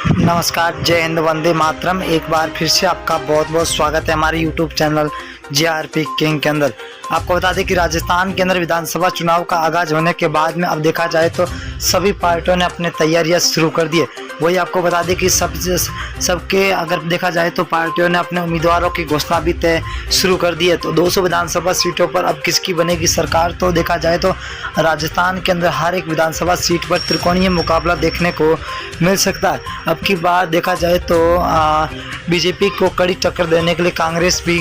नमस्कार, जय हिंद, वंदे मातरम। एक बार फिर से आपका बहुत बहुत स्वागत है हमारे यूट्यूब चैनल JRP किंग के अंदर। आपको बता दें कि राजस्थान के अंदर विधानसभा चुनाव का आगाज होने के बाद में अब देखा जाए तो सभी पार्टियों ने अपने तैयारियां शुरू कर दी है। वही आपको बता दें कि सबके अगर देखा जाए तो पार्टियों ने अपने उम्मीदवारों की घोषणा भी तय शुरू कर दी है। तो 200 विधानसभा सीटों पर अब किसकी बनेगी सरकार, तो देखा जाए तो राजस्थान के अंदर हर एक विधानसभा सीट पर त्रिकोणीय मुकाबला देखने को मिल सकता है। अब की बार देखा जाए तो बीजेपी को कड़ी टक्कर देने के लिए कांग्रेस भी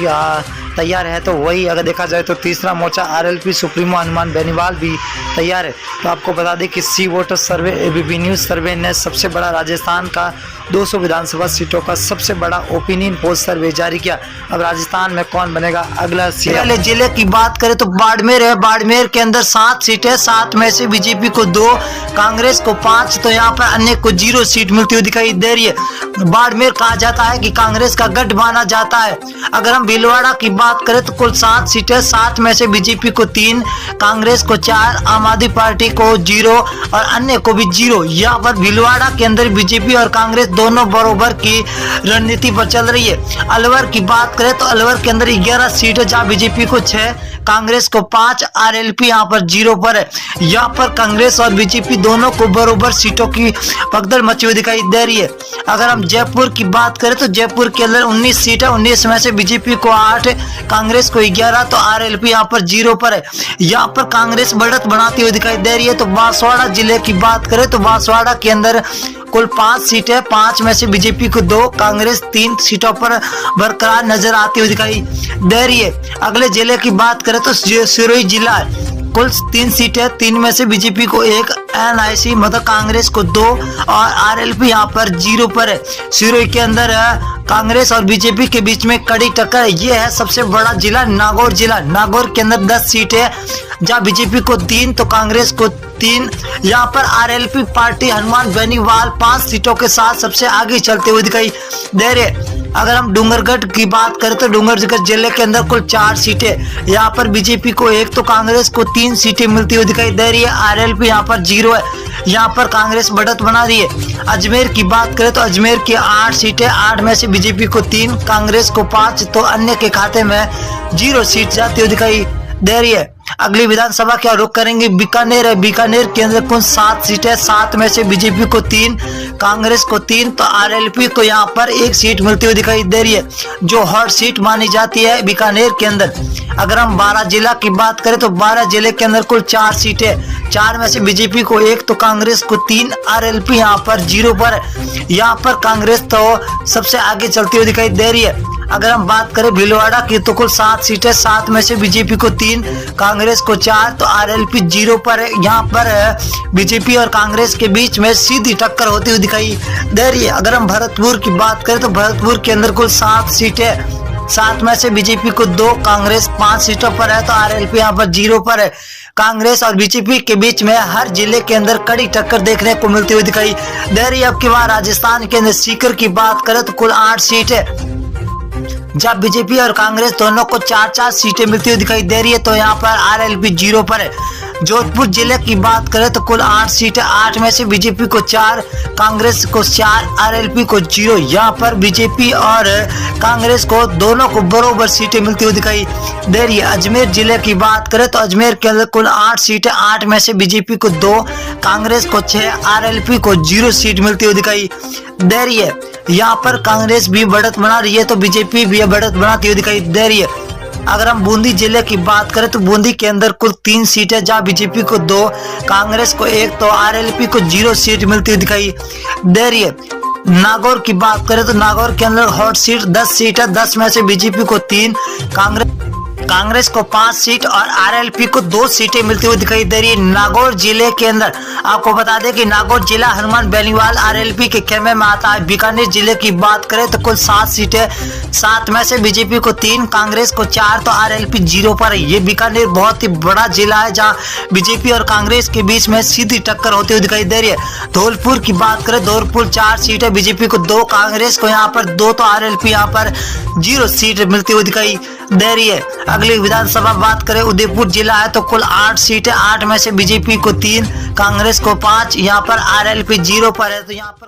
तैयार है। तो वही अगर देखा जाए तो तीसरा मोर्चा RLP सुप्रीमो हनुमान बेनीवाल भी तैयार है। तो आपको बता दें कि सी वोटर सर्वे ABP न्यूज़ सर्वे ने सबसे बड़ा राजस्थान का 200 विधानसभा सीटों का सबसे बड़ा ओपिनियन पोल सर्वे जारी किया। अब राजस्थान में कौन बनेगा अगला सीएम। जिले की बात करें तो बाड़मेर है। बाड़मेर के अंदर 7 सीटें, 7 में से बीजेपी को 2, कांग्रेस को 5, तो यहाँ पर अन्य को 0 सीट मिलती हुई दिखाई दे रही है। बाड़मेर कहा जाता है कि कांग्रेस का गढ़ माना जाता है। अगर हम भीलवाड़ा की बात करें तो कुल 7 सीटें, 7 में से बीजेपी को 3, कांग्रेस को 4, आम आदमी पार्टी को 0 और अन्य को भी 0। यहाँ पर भीलवाड़ा के अंदर बीजेपी और कांग्रेस दोनों बराबर की रणनीति पर चल रही है। अलवर की बात करें तो अलवर के अंदर 11 सीटें, जहाँ बीजेपी को 6, कांग्रेस को 5, RLP यहाँ पर 0 पर है। यहाँ पर कांग्रेस और बीजेपी दोनों को बराबर सीटों की भगदड़ मची हुई दिखाई दे रही है। अगर हम जयपुर की बात करें तो जयपुर के अंदर 19 सीटें, 19 में से बीजेपी को 8, कांग्रेस को 11, तो RLP यहाँ पर 0 पर है। यहाँ पर कांग्रेस बढ़त बनाती हुई दिखाई दे रही है। तो बांसवाड़ा जिले की बात करें तो बांसवाड़ा के अंदर कुल 5 सीटें, 5 में से बीजेपी को 2, कांग्रेस 3 सीटों पर बरकरार नजर आती हुई दिखाई दे रही है। अगले जिले की बात करें तो सिरोही जिला है। कुल 3 सीटें, 3 में से बीजेपी को 1, NIC मतलब कांग्रेस को 2 और RLP यहाँ पर 0 पर है। सिरोही के अंदर कांग्रेस और बीजेपी के बीच में कड़ी टक्कर है। ये है सबसे बड़ा जिला नागौर जिला। नागौर के अंदर 10 सीटें, जहाँ बीजेपी को 3 तो कांग्रेस को 3। यहाँ पर RLP पार्टी हनुमान बेनीवाल 5 सीटों के साथ सबसे आगे चलते हुए दिखाई दे रहे। अगर हम डूंगरगढ़ की बात करें तो डूंगरगढ़ जिले के अंदर कुल 4 सीटें, यहाँ पर बीजेपी को 1 तो कांग्रेस को 3 सीटें मिलती हुई दिखाई दे रही है। RLP यहाँ पर 0 है। यहाँ पर कांग्रेस बढ़त बना रही है। अजमेर की बात करें तो अजमेर की 8 सीटें, 8 में से बीजेपी को 3, कांग्रेस को 5, तो अन्य के खाते में 0 सीट जाती हुई दिखाई दे रही है। अगली विधानसभा क्या रुख करेंगे, बीकानेर है। बीकानेर के अंदर कुल 7 सीटें, 7 में से बीजेपी को 3, कांग्रेस को 3, तो RLP को यहाँ पर 1 सीट मिलती हुई दिखाई दे रही है, जो हॉट सीट मानी जाती है बीकानेर के अंदर। अगर हम 12 जिला की बात करें तो 12 जिले के अंदर कुल 4 सीटें, 4 में से बीजेपी को 1 तो कांग्रेस को 3, RLP यहाँ पर 0 पर है। यहाँ पर कांग्रेस तो सबसे आगे चलती हुई दिखाई दे रही है। अगर हम बात करें भीलवाड़ा की तो कुल 7 सीटें, 7 में से बीजेपी को 3, कांग्रेस को 4, तो RLP 0 पर है। यहाँ पर बीजेपी और कांग्रेस के बीच में सीधी टक्कर होती हुई दिखाई दे रही है। अगर हम भरतपुर की बात करें तो भरतपुर के अंदर कुल 7 सीटें, 7 में से बीजेपी को 2, कांग्रेस 5 सीटों पर है, तो RLP यहाँ पर 0 पर है। कांग्रेस और बीजेपी के बीच में हर जिले के अंदर कड़ी टक्कर देखने को मिलती हुई दिखाई दे रही है। अब की बार राजस्थान के अंदर सीकर की बात करें तो कुल 8 सीटें, जब बीजेपी और कांग्रेस दोनों को 4-4 सीटें मिलती हुई दिखाई दे रही है, तो यहाँ पर RLP 0 पर है। जोधपुर जिले की बात करें तो कुल 8 सीटें, 8 में से बीजेपी को 4, कांग्रेस को 4, RLP को 0। यहाँ पर बीजेपी और कांग्रेस को दोनों को बराबर सीटें मिलती हुई दिखाई दे रही है। अजमेर जिले की बात करें तो अजमेर के अंदर कुल 8 सीटें, 8 में से बीजेपी को 2, कांग्रेस को 6, RLP को 0 सीट मिलती हुई दिखाई दे रही है। यहाँ पर कांग्रेस भी बढ़त बना रही है तो बीजेपी भी बढ़त बनाती हुई दिखाई दे रही है। अगर हम बूंदी जिले की बात करें तो बूंदी के अंदर कुल 3 सीटें, जहाँ बीजेपी को 2, कांग्रेस को 1, तो RLP को 0 सीट मिलती हुई दिखाई दे रही है। नागौर की बात करें तो नागौर के अंदर हॉट सीट 10 सीट है, 10 में से बीजेपी को 3, कांग्रेस को 5 सीट और RLP को 2 सीटें मिलती हुई दिखाई दे रही है। नागौर जिले के अंदर आपको बता दें कि नागौर जिला हनुमान बेनीवाल RLP के खेमे में आता है। बीकानेर जिले की बात करें तो कुल 7 सीटें, 7 में से बीजेपी को 3, कांग्रेस को 4, तो RLP 0 पर है। ये बीकानेर बहुत ही बड़ा जिला है, जहाँ बीजेपी और कांग्रेस के बीच में सीधी टक्कर होती हुई दिखाई दे रही है। धौलपुर की बात करें, धौलपुर 4 सीटें, बीजेपी को 2, कांग्रेस को यहाँ पर 2, तो RLP यहाँ पर 0 सीट मिलती हुई दिखाई दे रही है। अगली विधानसभा बात करें, उदयपुर जिला है तो कुल 8 सीटें, 8 में से बीजेपी को 3, कांग्रेस को 5, यहाँ पर RLP 0 पर है। तो यहाँ पर